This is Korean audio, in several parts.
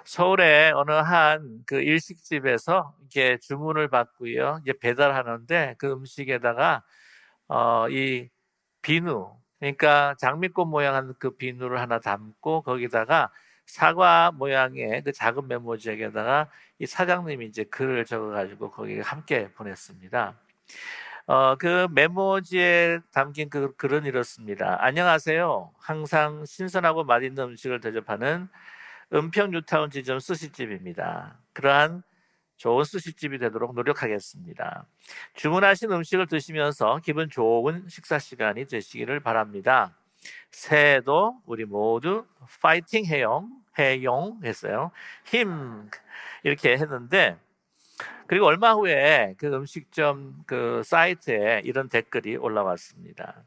서울에 어느 한 그 일식집에서 이렇게 주문을 받고요. 이제 배달하는데 그 음식에다가 이 비누, 그러니까 장미꽃 모양한 그 비누를 하나 담고 거기다가 사과 모양의 그 작은 메모지에다가 이 사장님이 이제 글을 적어가지고 거기에 함께 보냈습니다. 그 메모지에 담긴 그 글은 이렇습니다. 안녕하세요. 항상 신선하고 맛있는 음식을 대접하는 은평 뉴타운 지점 스시집입니다. 그러한 좋은 스시집이 되도록 노력하겠습니다. 주문하신 음식을 드시면서 기분 좋은 식사 시간이 되시기를 바랍니다. 새해에도 우리 모두 파이팅 해용 했어요. 힘 이렇게 했는데, 그리고 얼마 후에 그 음식점 그 사이트에 이런 댓글이 올라왔습니다.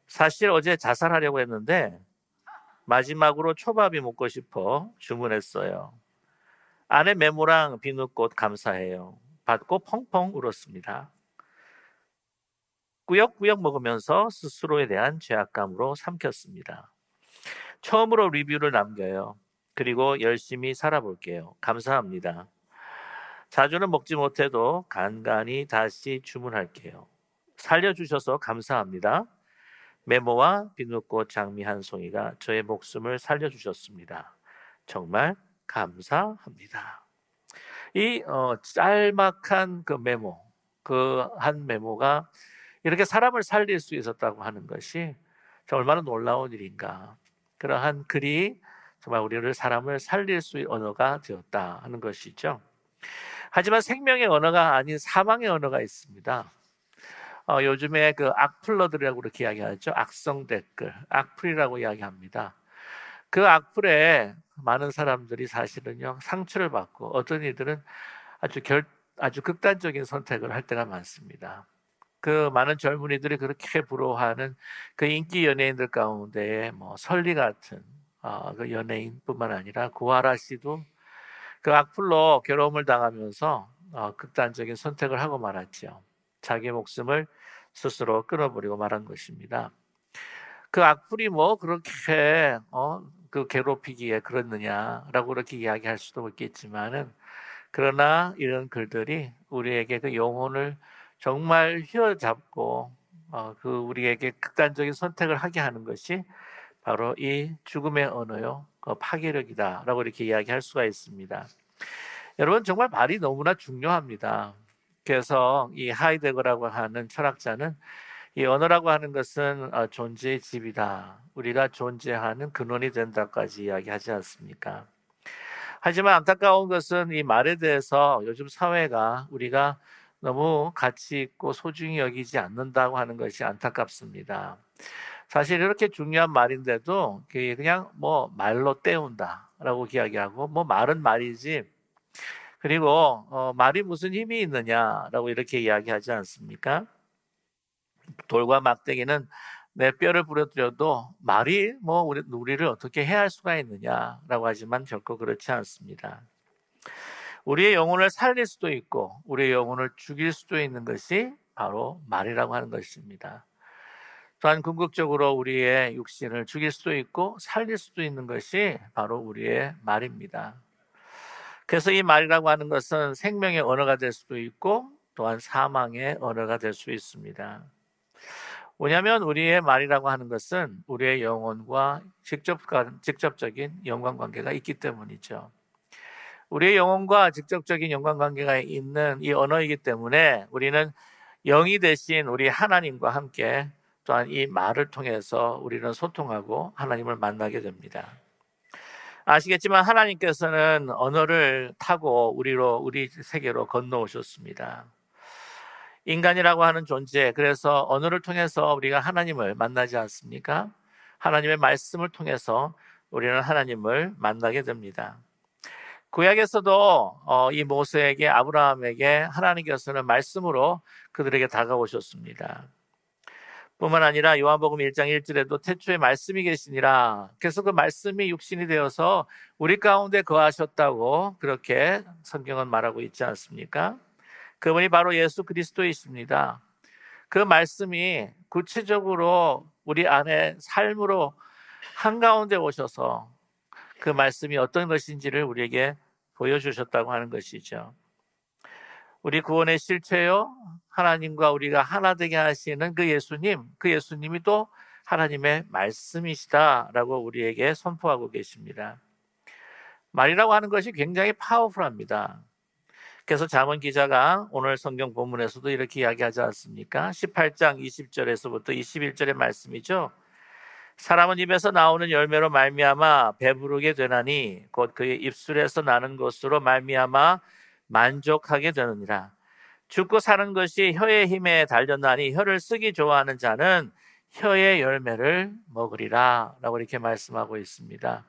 사실 어제 자살하려고 했는데 마지막으로 초밥이 먹고 싶어 주문했어요. 아내 메모랑 비누꽃 감사해요. 받고 펑펑 울었습니다. 꾸역꾸역 먹으면서 스스로에 대한 죄악감으로 삼켰습니다. 처음으로 리뷰를 남겨요. 그리고 열심히 살아볼게요. 감사합니다. 자주는 먹지 못해도 간간히 다시 주문할게요. 살려주셔서 감사합니다. 메모와 비누꽃 장미 한 송이가 저의 목숨을 살려주셨습니다. 정말 감사합니다. 이 짤막한 그 메모, 그 한 메모가 이렇게 사람을 살릴 수 있었다고 하는 것이 얼마나 놀라운 일인가. 그러한 글이 정말 우리를 사람을 살릴 수 있는 언어가 되었다 하는 것이죠. 하지만 생명의 언어가 아닌 사망의 언어가 있습니다. 요즘에 그 악플러들이라고 그렇게 이야기하죠. 악성 댓글, 악플이라고 이야기합니다. 그 악플에 많은 사람들이 사실은요 상처를 받고 어떤 이들은 아주 극단적인 선택을 할 때가 많습니다. 그 많은 젊은이들이 그렇게 부러워하는 그 인기 연예인들 가운데 뭐 설리 같은 그 연예인뿐만 아니라 고아라 씨도 그 악플로 괴로움을 당하면서 극단적인 선택을 하고 말았죠. 자기 목숨을 스스로 끊어버리고 말한 것입니다. 그 악플이 뭐 그렇게 그 괴롭히기에 그렇느냐라고 그렇게 이야기할 수도 있겠지만은, 그러나 이런 글들이 우리에게 그 영혼을 정말 휘어잡고 그 우리에게 극단적인 선택을 하게 하는 것이 바로 이 죽음의 언어요, 그 파괴력이다라고 이렇게 이야기할 수가 있습니다. 여러분, 정말 말이 너무나 중요합니다. 그래서 이 하이데거라고 하는 철학자는 이 언어라고 하는 것은 존재의 집이다. 우리가 존재하는 근원이 된다까지 이야기하지 않습니까? 하지만 안타까운 것은 이 말에 대해서 요즘 사회가 우리가 너무 가치 있고 소중히 여기지 않는다고 하는 것이 안타깝습니다. 사실 이렇게 중요한 말인데도 그냥 뭐 말로 때운다라고 이야기하고, 뭐 말은 말이지, 그리고 말이 무슨 힘이 있느냐라고 이렇게 이야기하지 않습니까? 돌과 막대기는 내 뼈를 부러뜨려도 말이 뭐 우리를 어떻게 해할 수가 있느냐라고 하지만 결코 그렇지 않습니다. 우리의 영혼을 살릴 수도 있고 우리의 영혼을 죽일 수도 있는 것이 바로 말이라고 하는 것입니다. 또한 궁극적으로 우리의 육신을 죽일 수도 있고 살릴 수도 있는 것이 바로 우리의 말입니다. 그래서 이 말이라고 하는 것은 생명의 언어가 될 수도 있고 또한 사망의 언어가 될 수 있습니다. 왜냐하면 우리의 말이라고 하는 것은 우리의 영혼과 직접적인 연관관계가 있기 때문이죠. 우리의 영혼과 직접적인 연관관계가 있는 이 언어이기 때문에 우리는 영이 대신 우리 하나님과 함께 또한 이 말을 통해서 우리는 소통하고 하나님을 만나게 됩니다. 아시겠지만 하나님께서는 언어를 타고 우리 세계로 건너오셨습니다. 인간이라고 하는 존재, 그래서 언어를 통해서 우리가 하나님을 만나지 않습니까? 하나님의 말씀을 통해서 우리는 하나님을 만나게 됩니다. 구약에서도 이 모세에게, 아브라함에게 하나님께서는 말씀으로 그들에게 다가오셨습니다. 뿐만 아니라 요한복음 1장 1절에도 태초에 말씀이 계시니라, 그래서 그 말씀이 육신이 되어서 우리 가운데 거하셨다고 그렇게 성경은 말하고 있지 않습니까? 그분이 바로 예수 그리스도이십니다. 그 말씀이 구체적으로 우리 안에 삶으로 한가운데 오셔서 그 말씀이 어떤 것인지를 우리에게 보여주셨다고 하는 것이죠. 우리 구원의 실체요, 하나님과 우리가 하나 되게 하시는 그 예수님이 또 하나님의 말씀이시다라고 우리에게 선포하고 계십니다. 말이라고 하는 것이 굉장히 파워풀합니다. 그래서 잠언 기자가 오늘 성경 본문에서도 이렇게 이야기하지 않습니까? 18장 20절에서부터 21절의 말씀이죠. 사람은 입에서 나오는 열매로 말미암아 배부르게 되나니 곧 그의 입술에서 나는 것으로 말미암아 만족하게 되느니라. 죽고 사는 것이 혀의 힘에 달렸나니 혀를 쓰기 좋아하는 자는 혀의 열매를 먹으리라 라고 이렇게 말씀하고 있습니다.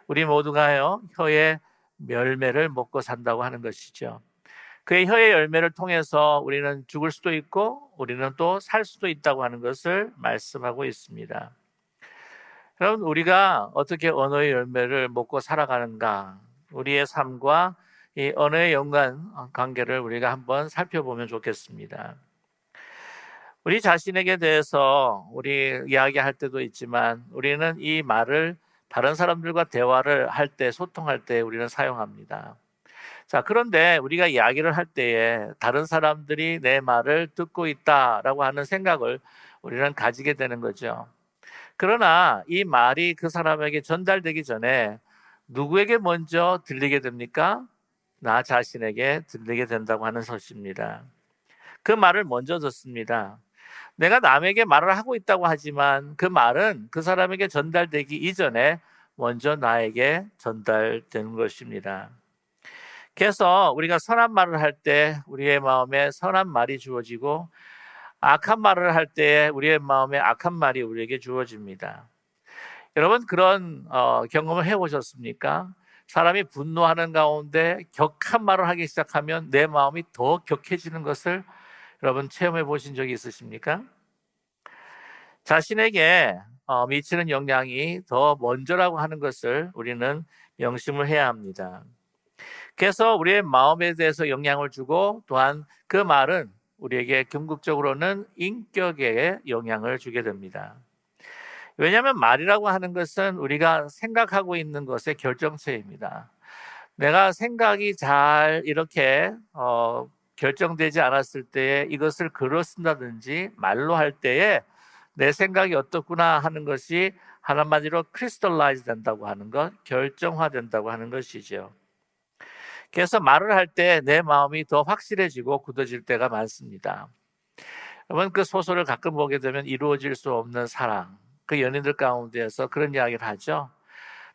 우리 모두가요, 혀의 열매를 먹고 산다고 하는 것이죠. 그의 혀의 열매를 통해서 우리는 죽을 수도 있고 우리는 또 살 수도 있다고 하는 것을 말씀하고 있습니다. 여러분, 우리가 어떻게 언어의 열매를 먹고 살아가는가, 우리의 삶과 이 언어의 연관 관계를 우리가 한번 살펴보면 좋겠습니다. 우리 자신에게 대해서 우리 이야기할 때도 있지만 우리는 이 말을 다른 사람들과 대화를 할 때, 소통할 때 우리는 사용합니다. 자, 그런데 우리가 이야기를 할 때에 다른 사람들이 내 말을 듣고 있다라고 하는 생각을 우리는 가지게 되는 거죠. 그러나 이 말이 그 사람에게 전달되기 전에 누구에게 먼저 들리게 됩니까? 나 자신에게 들리게 된다고 하는 것입니다. 그 말을 먼저 듣습니다. 내가 남에게 말을 하고 있다고 하지만 그 말은 그 사람에게 전달되기 이전에 먼저 나에게 전달되는 것입니다. 그래서 우리가 선한 말을 할 때 우리의 마음에 선한 말이 주어지고 악한 말을 할 때 우리의 마음에 악한 말이 우리에게 주어집니다. 여러분, 그런 경험을 해보셨습니까? 사람이 분노하는 가운데 격한 말을 하기 시작하면 내 마음이 더 격해지는 것을 여러분 체험해 보신 적이 있으십니까? 자신에게 미치는 영향이 더 먼저라고 하는 것을 우리는 명심을 해야 합니다. 그래서 우리의 마음에 대해서 영향을 주고 또한 그 말은 우리에게 궁극적으로는 인격에 영향을 주게 됩니다. 왜냐하면 말이라고 하는 것은 우리가 생각하고 있는 것의 결정체입니다. 내가 생각이 잘 이렇게 결정되지 않았을 때에 이것을 글로 쓴다든지 말로 할 때에 내 생각이 어떻구나 하는 것이 한마디로 크리스탈라이즈 된다고 하는 것, 결정화된다고 하는 것이죠. 그래서 말을 할 때 내 마음이 더 확실해지고 굳어질 때가 많습니다. 여러분, 그 소설을 가끔 보게 되면 이루어질 수 없는 사랑, 그 연인들 가운데에서 그런 이야기를 하죠.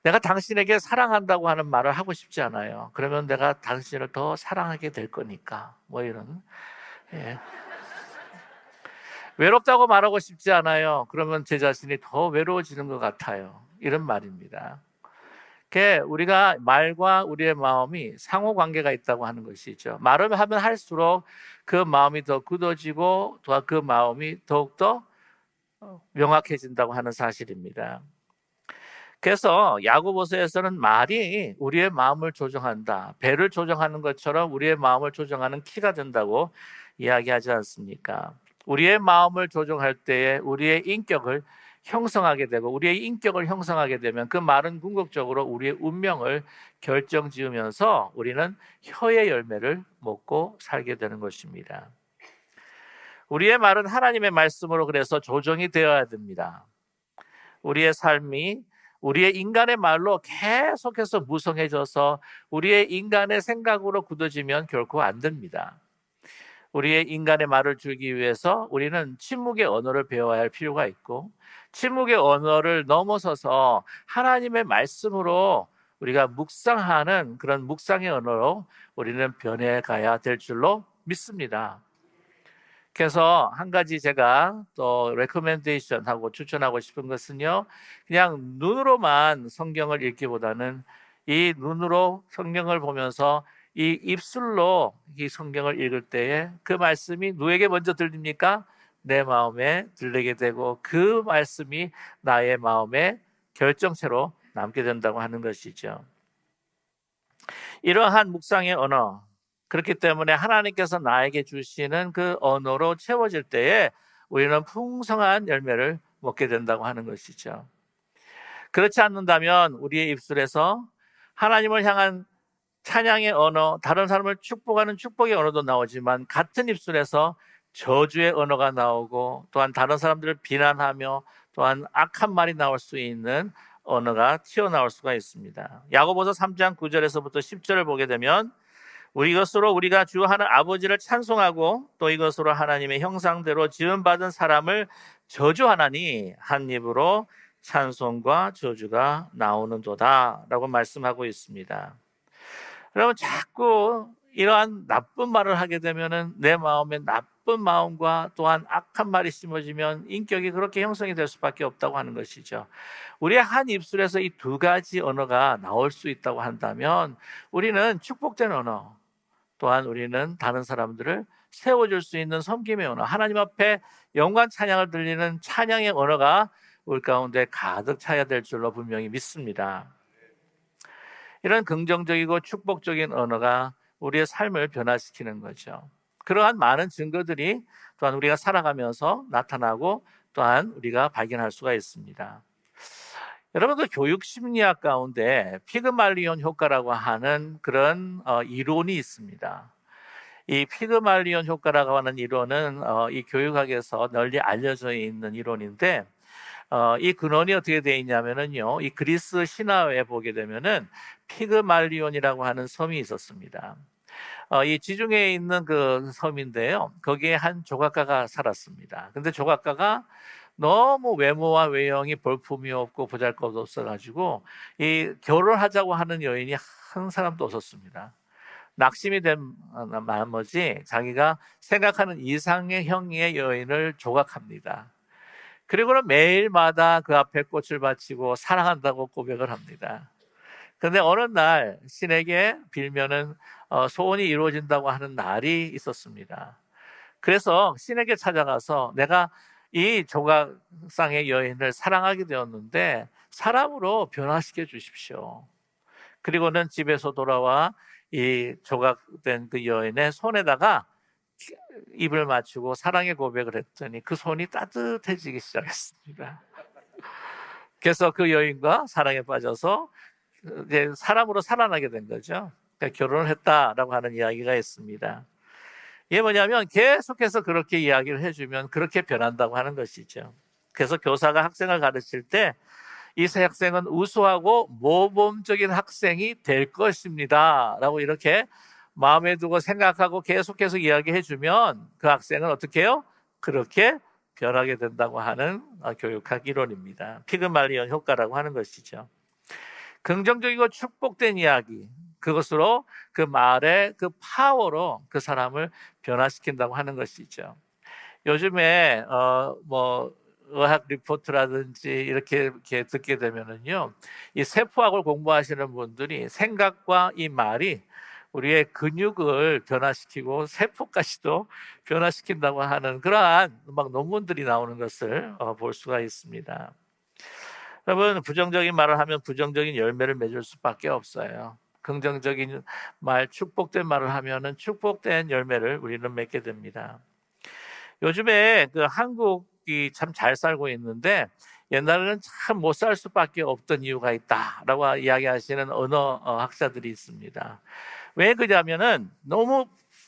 내가 당신에게 사랑한다고 하는 말을 하고 싶지 않아요. 그러면 내가 당신을 더 사랑하게 될 거니까, 뭐 이런. 예. 외롭다고 말하고 싶지 않아요. 그러면 제 자신이 더 외로워지는 것 같아요. 이런 말입니다. 우리가 말과 우리의 마음이 상호 관계가 있다고 하는 것이죠. 말을 하면 할수록 그 마음이 더 굳어지고 또 그 마음이 더욱더 명확해진다고 하는 사실입니다. 그래서 야고보서에서는 말이 우리의 마음을 조정한다, 배를 조정하는 것처럼 우리의 마음을 조정하는 키가 된다고 이야기하지 않습니까? 우리의 마음을 조정할 때에 우리의 인격을 형성하게 되고 우리의 인격을 형성하게 되면 그 말은 궁극적으로 우리의 운명을 결정지으면서 우리는 혀의 열매를 먹고 살게 되는 것입니다. 우리의 말은 하나님의 말씀으로 그래서 조정이 되어야 됩니다. 우리의 삶이 우리의 인간의 말로 계속해서 무성해져서 우리의 인간의 생각으로 굳어지면 결코 안 됩니다. 우리의 인간의 말을 줄이기 위해서 우리는 침묵의 언어를 배워야 할 필요가 있고 침묵의 언어를 넘어서서 하나님의 말씀으로 우리가 묵상하는 그런 묵상의 언어로 우리는 변해가야 될 줄로 믿습니다. 그래서 한 가지 제가 또 레코멘데이션하고 추천하고 싶은 것은요, 그냥 눈으로만 성경을 읽기보다는 이 눈으로 성경을 보면서 이 입술로 이 성경을 읽을 때에 그 말씀이 누구에게 먼저 들립니까? 내 마음에 들리게 되고 그 말씀이 나의 마음에 결정체로 남게 된다고 하는 것이죠. 이러한 묵상의 언어, 그렇기 때문에 하나님께서 나에게 주시는 그 언어로 채워질 때에 우리는 풍성한 열매를 먹게 된다고 하는 것이죠. 그렇지 않는다면 우리의 입술에서 하나님을 향한 찬양의 언어, 다른 사람을 축복하는 축복의 언어도 나오지만 같은 입술에서 저주의 언어가 나오고 또한 다른 사람들을 비난하며 또한 악한 말이 나올 수 있는 언어가 튀어나올 수가 있습니다. 야고보서 3장 9절에서부터 10절을 보게 되면 이것으로 우리가 주 하는 아버지를 찬송하고 또 이것으로 하나님의 형상대로 지음받은 사람을 저주하나니 한 입으로 찬송과 저주가 나오는도다 라고 말씀하고 있습니다. 여러분, 자꾸 이러한 나쁜 말을 하게 되면은 내 마음에 나쁜 마음과 또한 악한 말이 심어지면 인격이 그렇게 형성이 될 수밖에 없다고 하는 것이죠. 우리의 한 입술에서 이 두 가지 언어가 나올 수 있다고 한다면 우리는 축복된 언어, 또한 우리는 다른 사람들을 세워줄 수 있는 섬김의 언어, 하나님 앞에 영광 찬양을 들리는 찬양의 언어가 우리 가운데 가득 차야 될 줄로 분명히 믿습니다. 이런 긍정적이고 축복적인 언어가 우리의 삶을 변화시키는 거죠. 그러한 많은 증거들이 또한 우리가 살아가면서 나타나고 또한 우리가 발견할 수가 있습니다. 여러분, 그 교육 심리학 가운데 피그말리온 효과라고 하는 그런 이론이 있습니다. 이 피그말리온 효과라고 하는 이론은 이 교육학에서 널리 알려져 있는 이론인데 이 근원이 어떻게 되어 있냐면은요, 이 그리스 신화에 보게 되면은 피그말리온이라고 하는 섬이 있었습니다. 이 지중해에 있는 그 섬인데요, 거기에 한 조각가가 살았습니다. 근데 조각가가 너무 외모와 외형이 볼품이 없고 보잘것 없어가지고 이 결혼하자고 하는 여인이 한 사람도 없었습니다. 낙심이 된 나머지 자기가 생각하는 이상의 형의 여인을 조각합니다. 그리고는 매일마다 그 앞에 꽃을 바치고 사랑한다고 고백을 합니다. 그런데 어느 날 신에게 빌면은 소원이 이루어진다고 하는 날이 있었습니다. 그래서 신에게 찾아가서 내가 이 조각상의 여인을 사랑하게 되었는데 사람으로 변화시켜 주십시오. 그리고는 집에서 돌아와 이 조각된 그 여인의 손에다가 입을 맞추고 사랑의 고백을 했더니 그 손이 따뜻해지기 시작했습니다. 그래서 그 여인과 사랑에 빠져서 이제 사람으로 살아나게 된 거죠. 그러니까 결혼을 했다라고 하는 이야기가 있습니다. 이게 뭐냐면 계속해서 그렇게 이야기를 해주면 그렇게 변한다고 하는 것이죠. 그래서 교사가 학생을 가르칠 때 이 새 학생은 우수하고 모범적인 학생이 될 것입니다 라고 이렇게 마음에 두고 생각하고 계속해서 이야기해주면 그 학생은 어떻게 해요? 그렇게 변하게 된다고 하는 교육학 이론입니다. 피그말리온 효과라고 하는 것이죠. 긍정적이고 축복된 이야기, 그것으로 그 말의 그 파워로 그 사람을 변화시킨다고 하는 것이죠. 요즘에 의학 리포트라든지 이렇게 듣게 되면은요, 이 세포학을 공부하시는 분들이 생각과 이 말이 우리의 근육을 변화시키고 세포까지도 변화시킨다고 하는 그러한 막 논문들이 나오는 것을 볼 수가 있습니다. 여러분, 부정적인 말을 하면 부정적인 열매를 맺을 수밖에 없어요. 긍정적인 말, 축복된 말을 하면은 축복된 열매를 우리는 맺게 됩니다. 요즘에 그 한국이 참 잘 살고 있는데 옛날에는 참 못 살 수밖에 없던 이유가 있다라고 이야기하시는 언어 학자들이 있습니다. 왜 그러냐면은 너무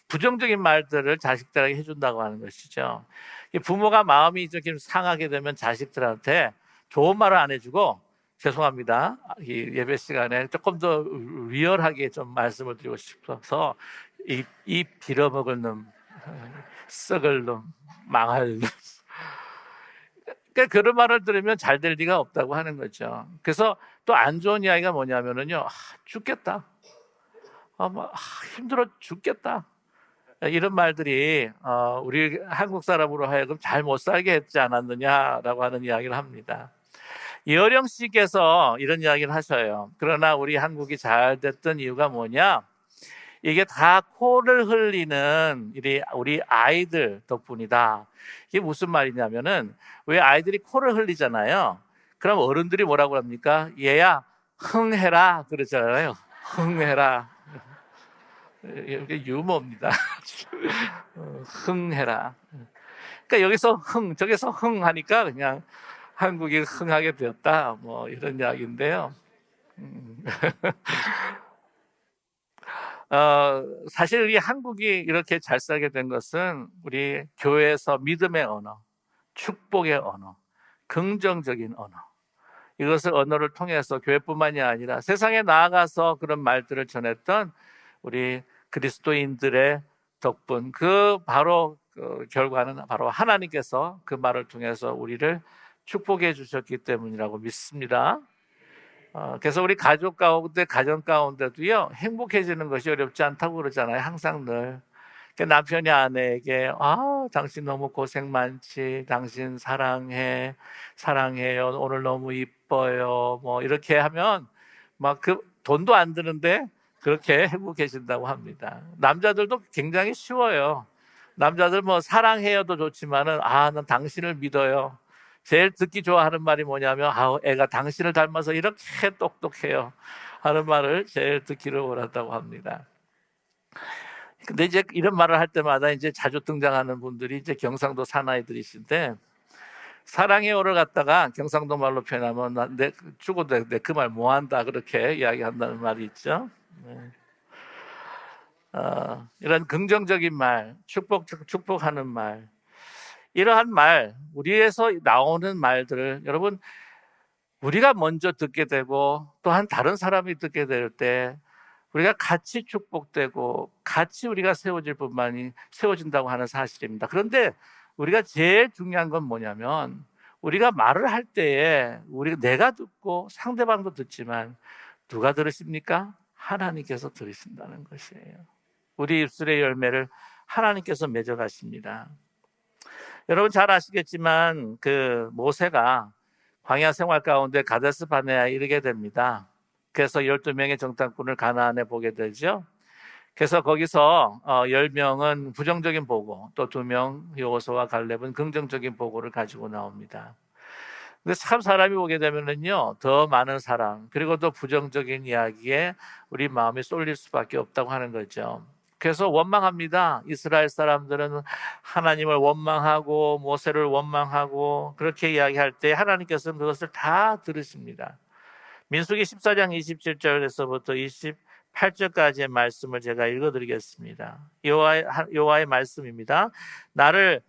부정적인 말들을 자식들에게 해준다고 하는 것이죠. 부모가 마음이 좀 상하게 되면 자식들한테 좋은 말을 안 해주고, 죄송합니다, 이 예배 시간에 조금 더 리얼하게 좀 말씀을 드리고 싶어서 이 빌어먹을 놈, 썩을 놈, 망할 놈, 그러니까 그런 말을 들으면 잘 될 리가 없다고 하는 거죠. 그래서 또 안 좋은 이야기가 뭐냐면은요, 죽겠다, 힘들어 죽겠다, 이런 말들이 우리 한국 사람으로 하여금 잘 못 살게 했지 않았느냐라고 하는 이야기를 합니다. 이어령 씨께서 이런 이야기를 하셔요. 그러나 우리 한국이 잘 됐던 이유가 뭐냐? 이게 다 코를 흘리는 우리 아이들 덕분이다. 이게 무슨 말이냐면은, 왜 아이들이 코를 흘리잖아요. 그럼 어른들이 뭐라고 합니까? 얘야, 흥해라 그러잖아요. 흥해라. 이게 유머입니다. 흥해라. 그러니까 여기서 흥, 저기서 흥 하니까 그냥 한국이 흥하게 되었다. 뭐 이런 이야기인데요. 사실 우리 한국이 이렇게 잘 살게 된 것은 우리 교회에서 믿음의 언어, 축복의 언어, 긍정적인 언어, 이것을 언어를 통해서 교회뿐만이 아니라 세상에 나아가서 그런 말들을 전했던 우리 그리스도인들의 덕분, 그 바로 그 결과는 바로 하나님께서 그 말을 통해서 우리를 축복해 주셨기 때문이라고 믿습니다. 그래서 우리 가족 가운데, 가정 가운데도요, 행복해지는 것이 어렵지 않다고 그러잖아요. 항상 늘. 남편이 아내에게, 당신 너무 고생 많지. 당신 사랑해. 사랑해요. 오늘 너무 이뻐요. 뭐, 이렇게 하면, 막 돈도 안 드는데, 그렇게 행복해진다고 합니다. 남자들도 굉장히 쉬워요. 남자들 뭐, 사랑해요도 좋지만은, 난 당신을 믿어요. 제일 듣기 좋아하는 말이 뭐냐면, 애가 당신을 닮아서 이렇게 똑똑해요 하는 말을 제일 듣기를 원한다고 합니다. 근데 이제 이런 말을 할 때마다 이제 자주 등장하는 분들이 이제 경상도 사나이들이신데, 사랑해요를 갖다가 경상도 말로 표현하면 죽어도 내 그 말 뭐한다, 그렇게 이야기한다는 말이 있죠. 네. 이런 긍정적인 말, 축복하는 말, 이러한 말, 우리에서 나오는 말들을 여러분, 우리가 먼저 듣게 되고 또한 다른 사람이 듣게 될 때 우리가 같이 축복되고 같이 우리가 세워진다고 하는 사실입니다. 그런데 우리가 제일 중요한 건 뭐냐면, 우리가 말을 할 때에 내가 듣고 상대방도 듣지만 누가 들으십니까? 하나님께서 들으신다는 것이에요. 우리 입술의 열매를 하나님께서 맺어 가십니다. 여러분 잘 아시겠지만 그 모세가 광야 생활 가운데 가데스 바네아에 이르게 됩니다. 그래서 12명의 정탐꾼을 가나안에 보게 되죠. 그래서 거기서 10명은 부정적인 보고, 또 2명 여호수아와 갈렙은 긍정적인 보고를 가지고 나옵니다. 근데 참 사람이 보게 되면은요, 더 많은 사랑, 그리고 또 부정적인 이야기에 우리 마음이 쏠릴 수밖에 없다고 하는 거죠. 그래서 원망합니다. 이스라엘 사람들은 하나님을 원망하고 모세를 원망하고 그렇게 이야기할 때 하나님께서는 그것을 다 들으십니다. 민수기 14장 27절에서부터 28절까지의 말씀을 제가 읽어드리겠습니다. 여호와의 말씀입니다. 나를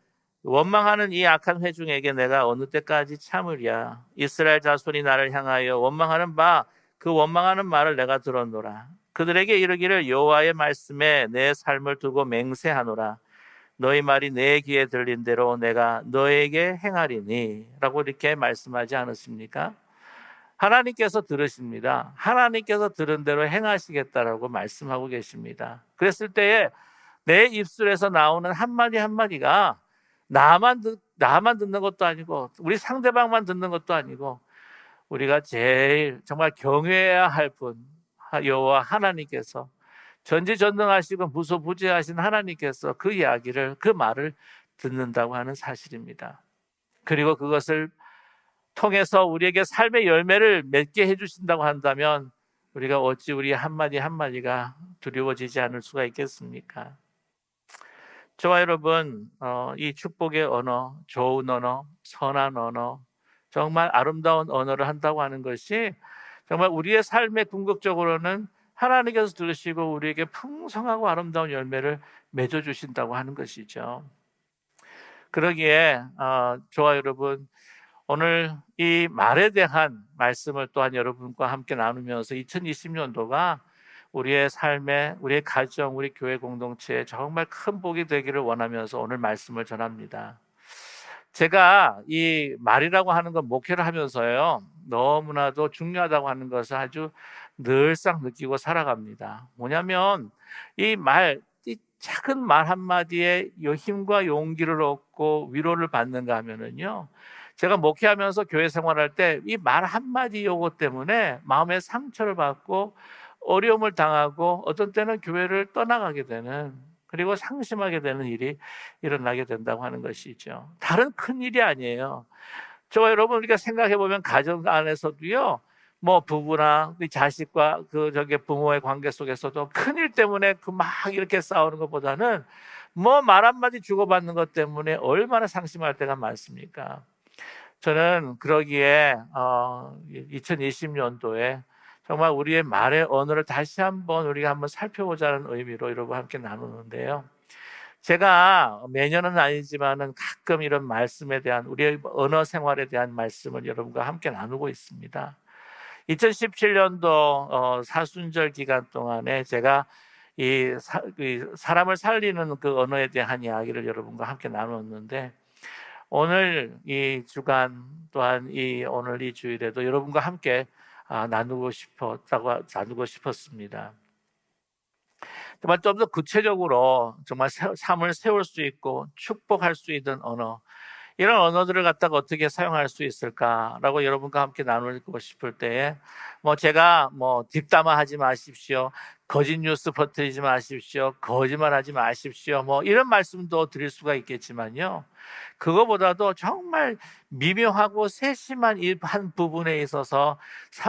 원망하는 이 악한 회중에게 내가 어느 때까지 참으랴. 이스라엘 자손이 나를 향하여 원망하는 바 그 원망하는 말을 내가 들었노라. 그들에게 이르기를 여호와의 말씀에 내 삶을 두고 맹세하노라. 너희 말이 내 귀에 들린 대로 내가 너에게 행하리니 라고 이렇게 말씀하지 않으십니까? 하나님께서 들으십니다. 하나님께서 들은 대로 행하시겠다라고 말씀하고 계십니다. 그랬을 때에 내 입술에서 나오는 한마디 한마디가 나만 듣는 것도 아니고 우리 상대방만 듣는 것도 아니고 우리가 제일 정말 경외해야 할 분, 여호와 하나님께서, 전지전능하시고 무소부재하신 하나님께서 그 이야기를, 그 말을 듣는다고 하는 사실입니다. 그리고 그것을 통해서 우리에게 삶의 열매를 맺게 해주신다고 한다면 우리가 어찌 우리 한마디 한마디가 두려워지지 않을 수가 있겠습니까? 저와 여러분, 이 축복의 언어, 좋은 언어, 선한 언어, 정말 아름다운 언어를 한다고 하는 것이 정말 우리의 삶에 궁극적으로는 하나님께서 들으시고 우리에게 풍성하고 아름다운 열매를 맺어주신다고 하는 것이죠. 그러기에 저와 여러분, 오늘 이 말에 대한 말씀을 또한 여러분과 함께 나누면서 2020년도가 우리의 삶에, 우리의 가정, 우리 교회 공동체에 정말 큰 복이 되기를 원하면서 오늘 말씀을 전합니다. 제가 이 말이라고 하는 건 목회를 하면서요, 너무나도 중요하다고 하는 것을 아주 늘상 느끼고 살아갑니다. 뭐냐면 이 작은 말 한마디에 힘과 용기를 얻고 위로를 받는가 하면은요, 제가 목회하면서 교회 생활할 때 이 말 한마디 요거 때문에 마음의 상처를 받고 어려움을 당하고 어떤 때는 교회를 떠나가게 되는, 그리고 상심하게 되는 일이 일어나게 된다고 하는 것이죠. 다른 큰 일이 아니에요. 저와 여러분, 우리가 생각해 보면 가정 안에서도요, 뭐 부부나 자식과 부모의 관계 속에서도 큰 일 때문에 막 이렇게 싸우는 것보다는 뭐 말 한마디 주고받는 것 때문에 얼마나 상심할 때가 많습니까? 저는 그러기에 2020년도에 정말 우리의 말의 언어를 다시 한번 우리가 한번 살펴보자는 의미로 여러분과 함께 나누는데요. 제가 매년은 아니지만은 가끔 이런 말씀에 대한 우리의 언어 생활에 대한 말씀을 여러분과 함께 나누고 있습니다. 2017년도 사순절 기간 동안에 제가 이 사람을 살리는 그 언어에 대한 이야기를 여러분과 함께 나눴는데, 오늘 이 주간 또한 오늘 이 주일에도 여러분과 함께 나누고 싶었습니다. 정말 좀 더 구체적으로 정말 삶을 세울 수 있고 축복할 수 있는 언어, 이런 언어들을 갖다가 어떻게 사용할 수 있을까라고 여러분과 함께 나누고 싶을 때에 제가 뒷담화하지 마십시오, 거짓 뉴스 퍼뜨리지 마십시오, 거짓말하지 마십시오, 이런 말씀도 드릴 수가 있겠지만요, 그거보다도 정말 미묘하고 세심한 이 한 부분에 있어서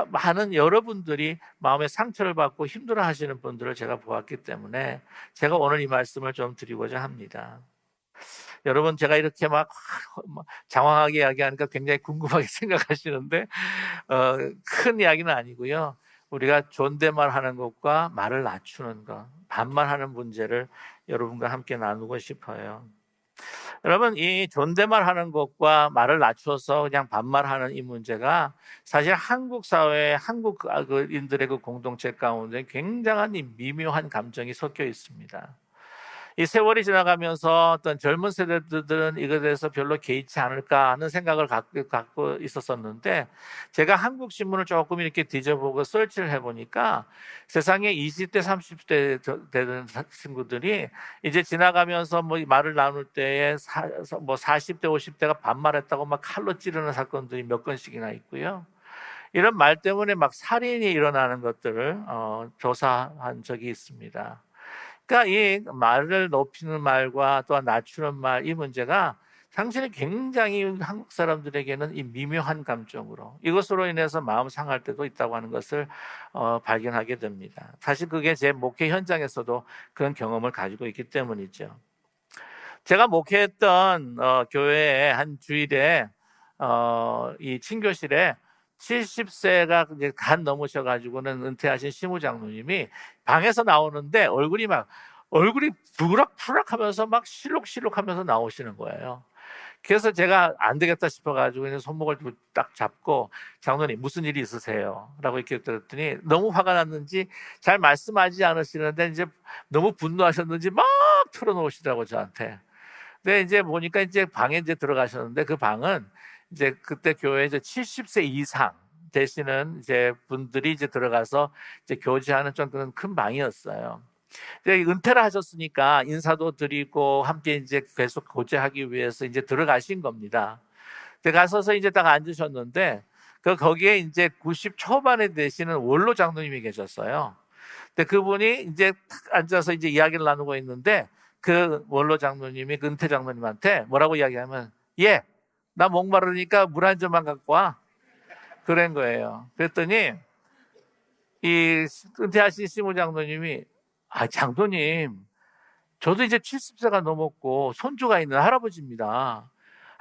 많은 여러분들이 마음의 상처를 받고 힘들어하시는 분들을 제가 보았기 때문에 제가 오늘 이 말씀을 좀 드리고자 합니다. 여러분, 제가 이렇게 막 장황하게 이야기하니까 굉장히 궁금하게 생각하시는데 큰 이야기는 아니고요. 우리가 존댓말하는 것과 말을 낮추는 것, 반말하는 문제를 여러분과 함께 나누고 싶어요. 여러분, 이 존댓말하는 것과 말을 낮춰서 그냥 반말하는 이 문제가 사실 한국 사회, 한국인들의 그 공동체 가운데 굉장한 이 미묘한 감정이 섞여 있습니다. 이 세월이 지나가면서 어떤 젊은 세대들은 이것에 대해서 별로 개의치 않을까 하는 생각을 갖고 있었었는데, 제가 한국 신문을 조금 이렇게 뒤져보고 서치를 해보니까 세상에 20대, 30대 되는 친구들이 이제 지나가면서 말을 나눌 때에 40대, 50대가 반말했다고 막 칼로 찌르는 사건들이 몇 건씩이나 있고요. 이런 말 때문에 막 살인이 일어나는 것들을 조사한 적이 있습니다. 그러니까 이 말을 높이는 말과 또한 낮추는 말, 이 문제가 당신이 굉장히 한국 사람들에게는 이 미묘한 감정으로, 이것으로 인해서 마음 상할 때도 있다고 하는 것을 발견하게 됩니다. 사실 그게 제 목회 현장에서도 그런 경험을 가지고 있기 때문이죠. 제가 목회했던 교회의 한 주일에 이 친교실에 70세가 이제 간 넘으셔가지고는 은퇴하신 시무장로님이 방에서 나오는데 얼굴이 부락부락하면서 막 실룩실룩하면서 나오시는 거예요. 그래서 제가 안 되겠다 싶어가지고 그냥 손목을 딱 잡고, 장로님 무슨 일이 있으세요? 라고 이렇게 들었더니 너무 화가 났는지 잘 말씀하지 않으시는데 이제 너무 분노하셨는지 막 털어놓으시더라고 저한테. 근데 이제 보니까 이제 방에 이제 들어가셨는데, 그 방은 이제 그때 교회에 이제 70세 이상 되시는 이제 분들이 이제 들어가서 이제 교제하는 좀 그런 큰 방이었어요. 이제 은퇴를 하셨으니까 인사도 드리고 함께 이제 계속 교제하기 위해서 이제 들어가신 겁니다. 근데 가서서 이제 딱 앉으셨는데, 거기에 이제 90 초반에 되시는 원로 장로님이 계셨어요. 근데 그분이 이제 탁 앉아서 이제 이야기를 나누고 있는데, 그 원로 장로님이 그 은퇴 장로님한테 뭐라고 이야기하면, 예, 나 목마르니까 물 한 잔만 갖고 와. 그런 거예요. 그랬더니 이 은퇴하신 시무 장로님이, 장로님, 저도 이제 70세가 넘었고 손주가 있는 할아버지입니다.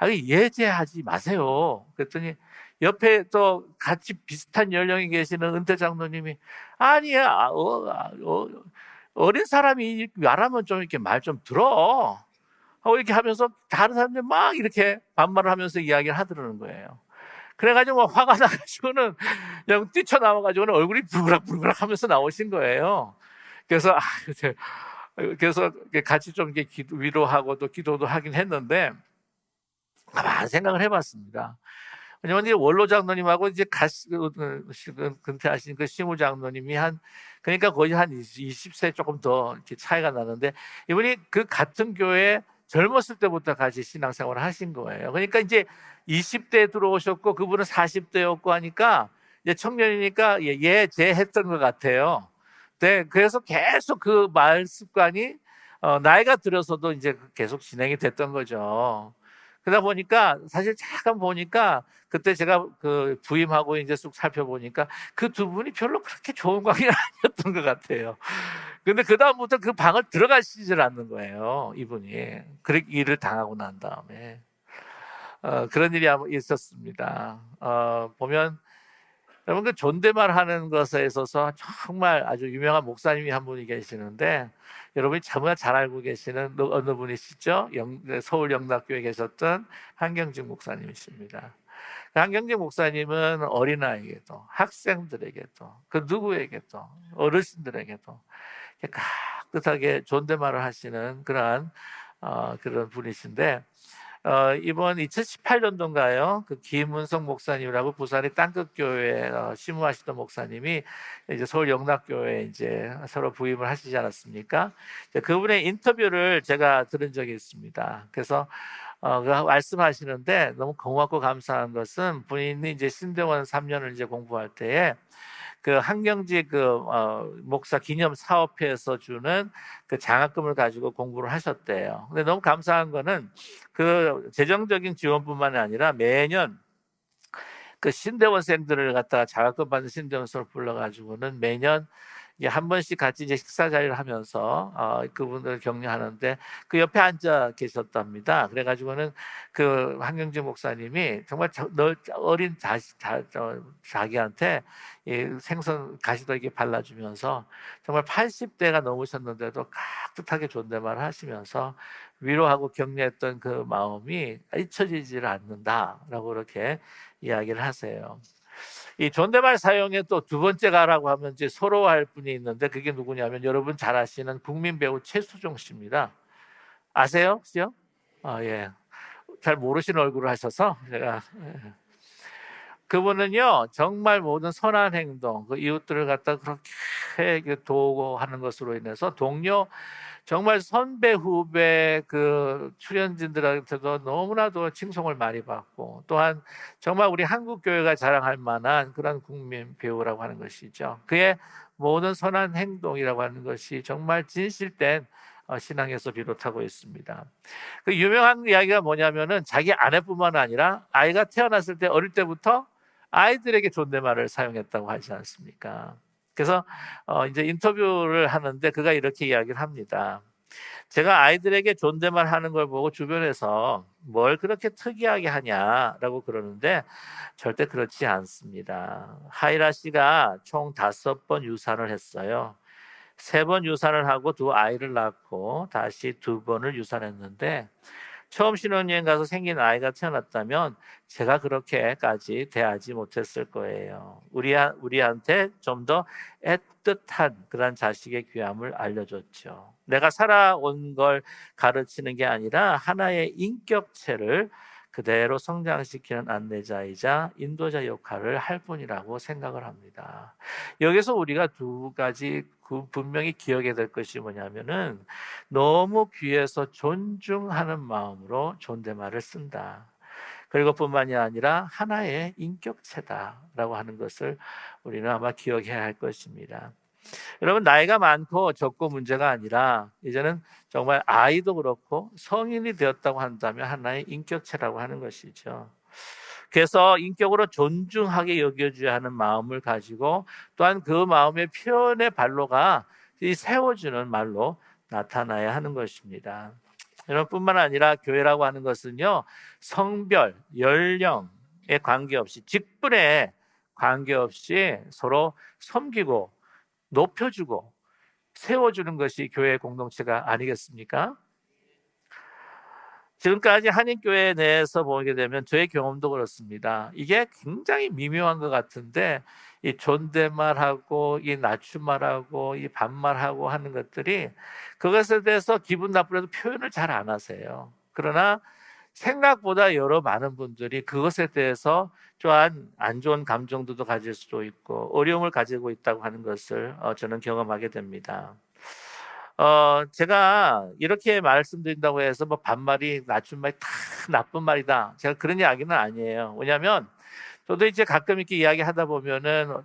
예제하지 마세요. 그랬더니 옆에 또 같이 비슷한 연령이 계시는 은퇴 장로님이, 아니야, 어린 사람이 말하면 좀 이렇게 말 좀 들어 하고 이렇게 하면서 다른 사람들 막 이렇게 반말을 하면서 이야기를 하더라는 거예요. 그래가지고 화가 나가지고는 그냥 뛰쳐나와가지고는 얼굴이 부그락부그락 하면서 나오신 거예요. 그래서 같이 좀 이렇게 위로하고 또 기도도 하긴 했는데, 가만 생각을 해봤습니다. 왜냐면 이제 원로 장로님하고 이제 근퇴하신 그 시무 장로님이 그러니까 거의 한 20세 조금 더 이렇게 차이가 나는데, 이분이 그 같은 교회에 젊었을 때부터 같이 신앙생활을 하신 거예요. 그러니까 이제 20대에 들어오셨고 그분은 40대였고 하니까 이제 청년이니까 제 했던 것 같아요. 네, 그래서 계속 그 말 습관이 나이가 들어서도 이제 계속 진행이 됐던 거죠. 그러다 보니까 사실 잠깐 보니까 그때 제가 그 부임하고 이제 쑥 살펴보니까 그 두 분이 별로 그렇게 좋은 관계가 아니었던 것 같아요. 근데 그다음부터 그 방을 들어가시질 않는 거예요, 이분이. 그렇게 일을 당하고 난 다음에. 그런 일이 있었습니다. 보면 여러분 그 존댓말 하는 것에 있어서 정말 아주 유명한 목사님이 한 분이 계시는데 여러분이 정말 잘 알고 계시는 어느 분이시죠? 서울 영락교회에 계셨던 한경직 목사님이십니다. 그 한경직 목사님은 어린아이에게도 학생들에게도 그 누구에게도 어르신들에게도 깨끗하게 존댓말을 하시는 그런 분이신데 이번 2018년도인가요? 그 김은성 목사님이라고 부산의 땅끝교회 심무하시던 목사님이 이제 서울 영락교회에 이제 서로 부임을 하시지 않았습니까? 그분의 인터뷰를 제가 들은 적이 있습니다. 그래서 그 말씀하시는데 너무 고맙고 감사한 것은 본인이 이제 신대원 3년을 이제 공부할 때에 그 한경직 목사 기념 사업회에서 주는 그 장학금을 가지고 공부를 하셨대요. 근데 너무 감사한 거는 그 재정적인 지원뿐만 아니라 매년 그 신대원생들을 갖다가 장학금 받는 신대원생을 불러가지고는 매년 한 번씩 같이 이제 식사 자리를 하면서 그분들을 격려하는데 그 옆에 앉아 계셨답니다. 그래가지고는 그 한경진 목사님이 정말 어린 자기한테 이 생선 가시더기 발라주면서 정말 80대가 넘으셨는데도 깍듯하게 존댓말을 하시면서 위로하고 격려했던 그 마음이 잊혀지지를 않는다라고 그렇게 이야기를 하세요. 이 존댓말 사용의 또 두 번째 가라고 하면 이제 서러워할 분이 있는데 그게 누구냐면 여러분 잘 아시는 국민 배우 최수종 씨입니다. 아세요? 혹시요? 예. 잘 모르시는 얼굴을 하셔서 제가 그분은요 정말 모든 선한 행동, 그 이웃들을 갖다 그렇게 도우고 하는 것으로 인해서 동료 정말 선배 후배 그 출연진들한테도 너무나도 칭송을 많이 받고 또한 정말 우리 한국 교회가 자랑할 만한 그런 국민 배우라고 하는 것이죠. 그의 모든 선한 행동이라고 하는 것이 정말 진실된 신앙에서 비롯하고 있습니다. 그 유명한 이야기가 뭐냐면은 자기 아내뿐만 아니라 아이가 태어났을 때 어릴 때부터 아이들에게 존댓말을 사용했다고 하지 않습니까? 그래서 이제 인터뷰를 하는데 그가 이렇게 이야기를 합니다. 제가 아이들에게 존댓말 하는 걸 보고 주변에서 뭘 그렇게 특이하게 하냐라고 그러는데 절대 그렇지 않습니다. 하이라 씨가 총 5번 유산을 했어요. 3번 유산을 하고 2아이를 낳고 다시 2번을 유산했는데 처음 신혼여행 가서 생긴 아이가 태어났다면 제가 그렇게까지 대하지 못했을 거예요. 우리한테 좀 더 애틋한 그런 자식의 귀함을 알려줬죠. 내가 살아온 걸 가르치는 게 아니라 하나의 인격체를 그대로 성장시키는 안내자이자 인도자 역할을 할 뿐이라고 생각을 합니다. 여기서 우리가 두 가지 분명히 기억해야 될 것이 뭐냐면은 너무 귀해서 존중하는 마음으로 존댓말을 쓴다. 그리고 뿐만이 아니라 하나의 인격체다라고 하는 것을 우리는 아마 기억해야 할 것입니다. 여러분 나이가 많고 적고 문제가 아니라 이제는 정말 아이도 그렇고 성인이 되었다고 한다면 하나의 인격체라고 하는 것이죠. 그래서 인격으로 존중하게 여겨줘야 하는 마음을 가지고 또한 그 마음의 표현의 발로가 세워주는 말로 나타나야 하는 것입니다. 여러분 뿐만 아니라 교회라고 하는 것은요 성별, 연령에 관계없이 직분에 관계없이 서로 섬기고 높여주고 세워주는 것이 교회 공동체가 아니겠습니까? 지금까지 한인교회 내에서 보게 되면 저의 경험도 그렇습니다. 이게 굉장히 미묘한 것 같은데 이 존댓말하고 이 낮춤말하고 이 반말하고 하는 것들이 그것에 대해서 기분 나쁘려도 표현을 잘 안 하세요. 그러나 생각보다 많은 분들이 그것에 대해서 또한 안 좋은 감정도 가질 수도 있고 어려움을 가지고 있다고 하는 것을 저는 경험하게 됩니다. 제가 이렇게 말씀드린다고 해서 뭐 반말이 낮춤말이 다 나쁜 말이다. 제가 그런 이야기는 아니에요. 왜냐하면 저도 이제 가끔 이렇게 이야기하다 보면은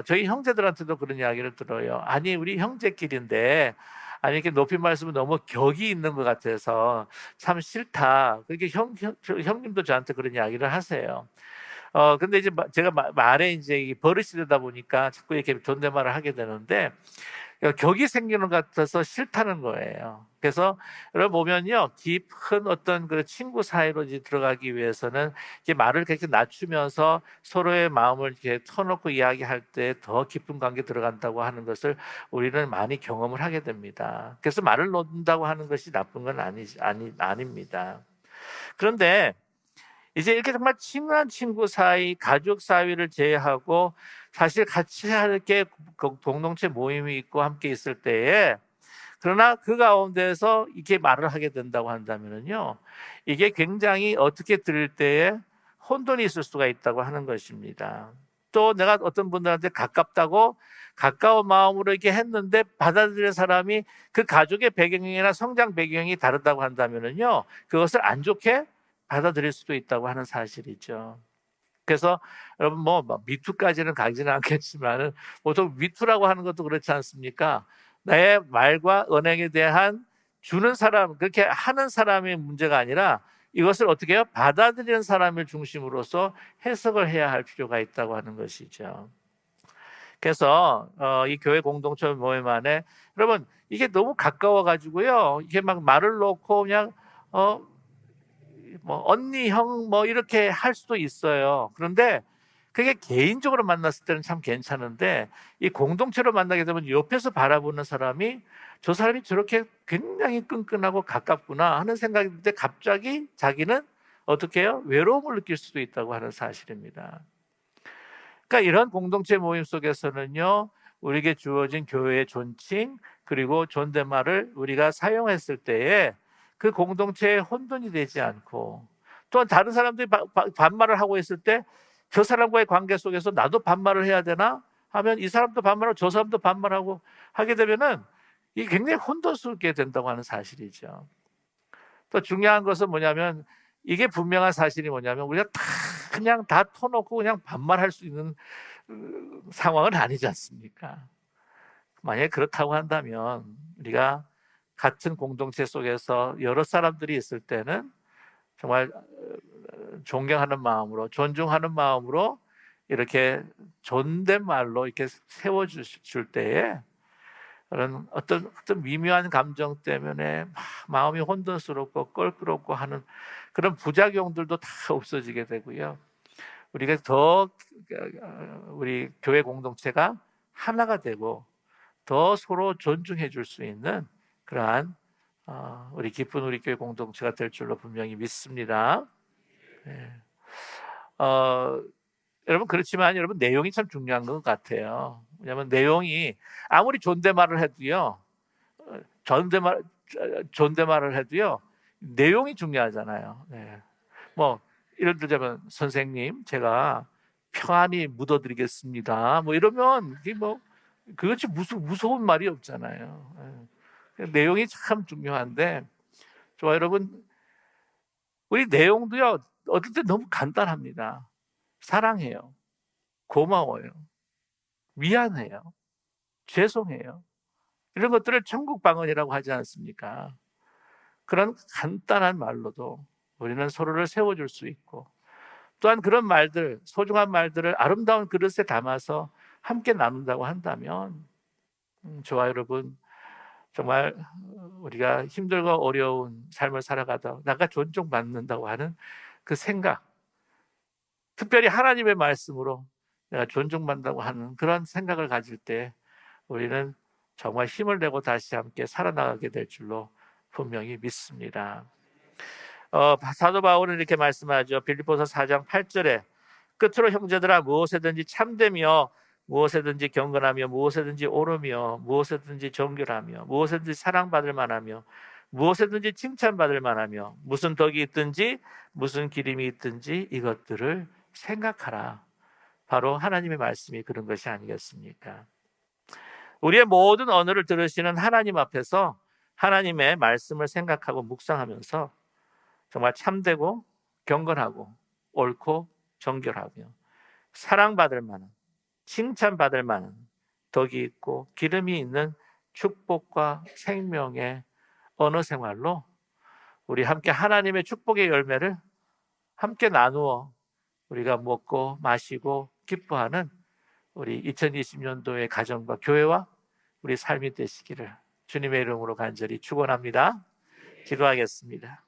저희 형제들한테도 그런 이야기를 들어요. 아니 우리 형제끼리인데 아니 이렇게 높임말 쓰면 너무 격이 있는 것 같아서 참 싫다. 그렇게 형님도 저한테 그런 이야기를 하세요. 근데 이제 제가 말에 이제 버릇이 되다 보니까 자꾸 이렇게 존댓말을 하게 되는데 격이 생기는 것 같아서 싫다는 거예요. 그래서 여러분 보면요, 깊은 어떤 그 친구 사이로 이제 들어가기 위해서는 이게 말을 그렇게 낮추면서 서로의 마음을 이렇게 터놓고 이야기할 때 더 깊은 관계 들어간다고 하는 것을 우리는 많이 경험을 하게 됩니다. 그래서 말을 놓는다고 하는 것이 나쁜 건 아닙니다. 그런데 이제 이렇게 정말 친한 친구 사이, 가족 사이를 제외하고 사실 같이 이렇게 공동체 모임이 있고 함께 있을 때에, 그러나 그 가운데서 이렇게 말을 하게 된다고 한다면요, 이게 굉장히 어떻게 들을 때에 혼돈이 있을 수가 있다고 하는 것입니다. 또 내가 어떤 분들한테 가깝다고 가까운 마음으로 이렇게 했는데 받아들일 사람이 그 가족의 배경이나 성장 배경이 다르다고 한다면요, 그것을 안 좋게 받아들일 수도 있다고 하는 사실이죠. 그래서 여러분 뭐 미투까지는 가지는 않겠지만은 보통 미투라고 하는 것도 그렇지 않습니까? 내 말과 언행에 대한 주는 사람, 그렇게 하는 사람의 문제가 아니라 이것을 어떻게 해요? 받아들이는 사람을 중심으로서 해석을 해야 할 필요가 있다고 하는 것이죠. 그래서 이 교회 공동체 모임 안에 여러분 이게 너무 가까워 가지고요, 이게 막 말을 놓고 그냥 뭐 언니, 형 뭐 이렇게 할 수도 있어요. 그런데 그게 개인적으로 만났을 때는 참 괜찮은데 이 공동체로 만나게 되면 옆에서 바라보는 사람이 저 사람이 저렇게 굉장히 끈끈하고 가깝구나 하는 생각이 들 때 갑자기 자기는 어떻게 해요? 외로움을 느낄 수도 있다고 하는 사실입니다. 그러니까 이런 공동체 모임 속에서는요, 우리에게 주어진 교회의 존칭 그리고 존댓말을 우리가 사용했을 때에 그 공동체에 혼돈이 되지 않고, 또한 다른 사람들이 반말을 하고 있을 때 저 사람과의 관계 속에서 나도 반말을 해야 되나 하면 이 사람도 반말하고 저 사람도 반말하고 하게 되면은 이게 굉장히 혼돈스럽게 된다고 하는 사실이죠. 또 중요한 것은 뭐냐면, 이게 분명한 사실이 뭐냐면 우리가 다 그냥 다 터놓고 그냥 반말할 수 있는 상황은 아니지 않습니까? 만약에 그렇다고 한다면 우리가 같은 공동체 속에서 여러 사람들이 있을 때는 정말 존경하는 마음으로, 존중하는 마음으로 이렇게 존댓말로 이렇게 세워줄 때에 그런 어떤 미묘한 감정 때문에 마음이 혼돈스럽고 껄끄럽고 하는 그런 부작용들도 다 없어지게 되고요. 우리가 더 우리 교회 공동체가 하나가 되고 더 서로 존중해 줄 수 있는 그러한 우리 기쁜 우리 교회 공동체가 될 줄로 분명히 믿습니다. 네. 어, 여러분 그렇지만 여러분 내용이 참 중요한 것 같아요. 왜냐하면 내용이 아무리 존댓말을 해도요, 존댓말 존댓말을 해도요, 내용이 중요하잖아요. 네. 뭐 예를 들자면 선생님 제가 평안히 묻어드리겠습니다. 뭐 이러면 이게 뭐 그것이 무서운 말이 없잖아요. 예. 내용이 참 중요한데, 좋아 여러분, 우리 내용도요 어떨 때 너무 간단합니다. 사랑해요, 고마워요, 미안해요, 죄송해요, 이런 것들을 천국 방언이라고 하지 않습니까? 그런 간단한 말로도 우리는 서로를 세워줄 수 있고, 또한 그런 말들, 소중한 말들을 아름다운 그릇에 담아서 함께 나눈다고 한다면, 저와 여러분 정말 우리가 힘들고 어려운 삶을 살아가다 나가 존중받는다고 하는 그 생각, 특별히 하나님의 말씀으로 내가 존중받는다고 하는 그런 생각을 가질 때 우리는 정말 힘을 내고 다시 함께 살아나가게 될 줄로 분명히 믿습니다. 사도 바울은 이렇게 말씀하죠. 빌립보서 4장 8절에 끝으로 형제들아 무엇에든지 참되며 무엇에든지 경건하며 무엇에든지 옳으며 무엇에든지 정결하며 무엇에든지 사랑받을 만하며 무엇에든지 칭찬받을 만하며 무슨 덕이 있든지 무슨 기림이 있든지 이것들을 생각하라. 바로 하나님의 말씀이 그런 것이 아니겠습니까? 우리의 모든 언어를 들으시는 하나님 앞에서 하나님의 말씀을 생각하고 묵상하면서 정말 참되고 경건하고 옳고 정결하며 사랑받을 만한, 칭찬받을 만한, 덕이 있고 기름이 있는 축복과 생명의 언어 생활로 우리 함께 하나님의 축복의 열매를 함께 나누어 우리가 먹고 마시고 기뻐하는 우리 2020년도의 가정과 교회와 우리 삶이 되시기를 주님의 이름으로 간절히 축원합니다. 기도하겠습니다.